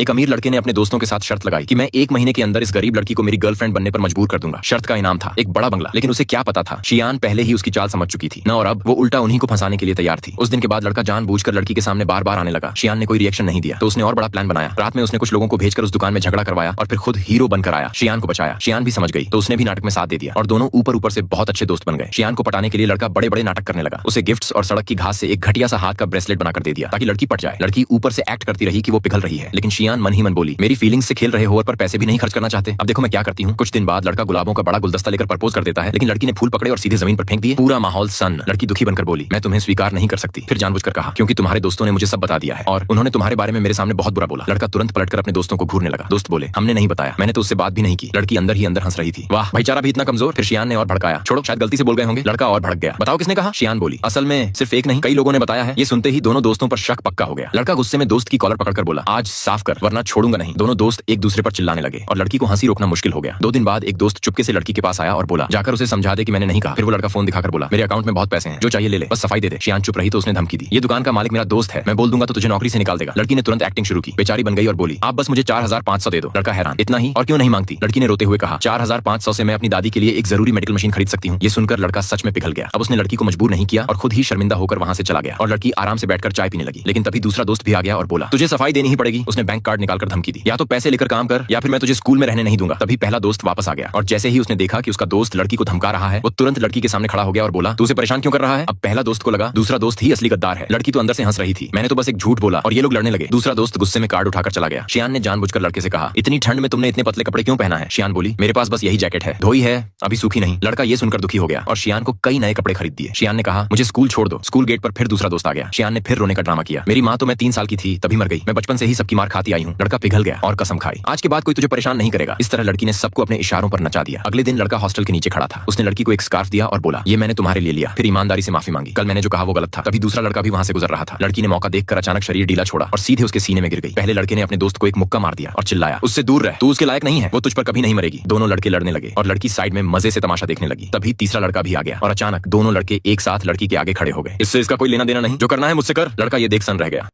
एक अमीर लड़के ने अपने दोस्तों के साथ शर्त लगाई कि मैं 1 महीने के अंदर इस गरीब लड़की को मेरी गर्लफ्रेंड बनने पर मजबूर कर दूंगा। शर्त का इनाम था एक बड़ा बंगला, लेकिन उसे क्या पता था शियान पहले ही उसकी चाल समझ चुकी थी न, और अब वो उल्टा उन्हीं को फंसाने के लिए तैयार थी। उस दिन के बाद लड़का जानबूझकर लड़की के सामने बार बार आने लगा। शियान ने कोई रिएक्शन नहीं दिया तो उसने और बड़ा प्लान बनाया। रात में उसने कुछ लोगों को भेजकर उस दुकान में झगड़ा करवाया और फिर खुद हीरो बनकर आया, शियान को बचाया। शियान भी समझ गई तो उसने भी नाटक में साथ दे दिया और दोनों ऊपर ऊपर से बहुत अच्छे दोस्त बन गए। शियान को पटाने के लिए लड़का बड़े बड़े नाटक करने लगा। उसे गिफ्ट्स और सड़क की घास से एक घटिया सा हाथ का ब्रेसलेट बनाकर दे दिया ताकि लड़की पट जाए। लड़की ऊपर से एक्ट करती रही कि वो पिघल रही है, लेकिन शियान मन ही मन बोली, मेरी फीलिंग्स से खेल रहे हो और पर पैसे भी नहीं खर्च करना चाहते, अब देखो मैं क्या करती हूँ। कुछ दिन बाद लड़का गुलाबों का बड़ा गुलदस्ता लेकर प्रपोज कर देता है, लेकिन लड़की ने फूल पकड़े और सीधे जमीन पर फेंक दिए। पूरा माहौल सन्न। लड़की दुखी बनकर बोली, मैं तुम्हें स्वीकार नहीं कर सकती। फिर जानबूझकर कहा, क्योंकि तुम्हारे दोस्तों ने मुझे सब बता दिया है और उन्होंने तुम्हारे बारे में मेरे सामने बहुत बुरा बोला। लड़का तुरंत पलटकर अपने दोस्तों को घूरने लगा। दोस्त बोले, हमने नहीं बताया, मैंने तो उससे बात भी नहीं की। लड़की अंदर ही अंदर हंस रही थी। वाह, भाईचारा भी इतना कमजोर। फिर शियान ने और भड़काया, छोड़ो शायद गलती से बोल गए होंगे। लड़का और भड़क गया, बताओ किसने कहा? शियान बोली, असल में सिर्फ एक नहीं कई लोगों ने बताया है। ये सुनते ही दोनों दोस्तों पर शक पक्का हो गया। लड़का गुस्से में दोस्त की कॉलर पकड़कर बोला, आज साफ कर वरना छोड़ूंगा नहीं। दोनों दोस्त एक दूसरे पर चिल्लाने लगे और लड़की को हंसी रोकना मुश्किल हो गया। 2 दिन बाद एक दोस्त चुपके से लड़की के पास आया और बोला, जाकर उसे समझा दे कि मैंने नहीं कहा। फिर वो लड़का फोन दिखाकर बोला, मेरे अकाउंट में बहुत पैसे हैं, जो चाहिए ले ले, बस सफाई दे दे। शियान चुप रही तो उसने धमकी दी, ये दुकान का मालिक मेरा दोस्त है, मैं बोल दूंगा तो तुझे नौकरी से निकाल देगा। लड़की ने तुरंत एक्टिंग शुरू की, बेचारी बन गई और बोली, आप बस मुझे 4500 दे दो। लड़का हैरान, इतना ही और क्यों नहीं मांगती? लड़की ने रोते हुए कहा, 4500 से मैं अपनी दादी के लिए एक जरूरी मेडिकल मशीन खरीद सकती हूँ। ये सुनकर लड़का सच में पिघल गया। अब उसने लड़की को मजबूर नहीं किया और खुद ही शर्मिंदा होकर वहां से चला गया और लड़की आराम से बैठकर चाय पीने लगी। लेकिन तभी दूसरा दोस्त भी आ गया और बोला, तुझे सफाई देनी ही पड़ेगी। उसने बैंक कार्ड निकालकर धमकी दी, या तो पैसे लेकर काम कर या फिर मैं तुझे स्कूल में रहने नहीं दूंगा। तभी पहला दोस्त वापस आ गया और जैसे ही उसने देखा कि उसका दोस्त लड़की को धमका रहा है, वो तुरंत लड़की के सामने खड़ा हो गया और बोला, तू उसे परेशान क्यों कर रहा है? अब पहला दोस्त को लगा दूसरा दोस्त ही असली गद्दार है। लड़की तो अंदर से हंस रही थी, मैंने तो बस एक झूठ बोला और ये लोग लड़ने लगे। दूसरा दोस्त गुस्से में कार्ड उठाकर चला गया। शियान ने जानबूझकर लड़के से कहा, इतनी ठंड में तुमने इतने पतले कपड़े क्यों पहना है? शियान बोली, मेरे पास बस यही जैकेट है, धोई है अभी सूखी नहीं। लड़का ये सुनकर दुखी हो गया और शियान को कई नए कपड़े खरीद दिए। शियान ने कहा, मुझे स्कूल छोड़ दो। स्कूल गेट पर फिर दूसरा दोस्त आ गया। शियान ने फिर रोने का ड्रामा किया, मेरी माँ तो मैं 3 साल की थी तभी मर गई, मैं बचपन से ही सबकी मार खाती आई हूँ। लड़का पिघल गया और कसम खाई, आज के बाद कोई तुझे परेशान नहीं करेगा। इस तरह लड़की ने सबको अपने इशारों पर नचा दिया। अगले दिन लड़का हॉस्टल के नीचे खड़ा था। उसने लड़की को एक स्कार्फ दिया और बोला, ये मैंने तुम्हारे लिए लिया। फिर ईमानदारी से माफी मांगी, कल मैंने जो कहा वो गलत था। तभी दूसरा लड़का भी वहां से गुजर रहा था। लड़की ने मौका देखकर अचानक शरीर ढीला छोड़ा और सीधे उसके सीने में गिर गई। पहले लड़के ने अपने दोस्त को एक मुक्का मार दिया और चिल्लाया, उससे दूर रह, तू उसके लायक नहीं है, वो तुझ पर कभी नहीं मरेगी। दोनों लड़के लड़ने लगे और लड़की साइड में मजे से तमाशा देखने लगी। तभी तीसरा लड़का भी आ गया और अचानक दोनों लड़के एक साथ लड़की के आगे खड़े हो गए। इससे इसका कोई लेना देना नहीं, जो करना है मुझसे कर। लड़का ये देख सन रह गया।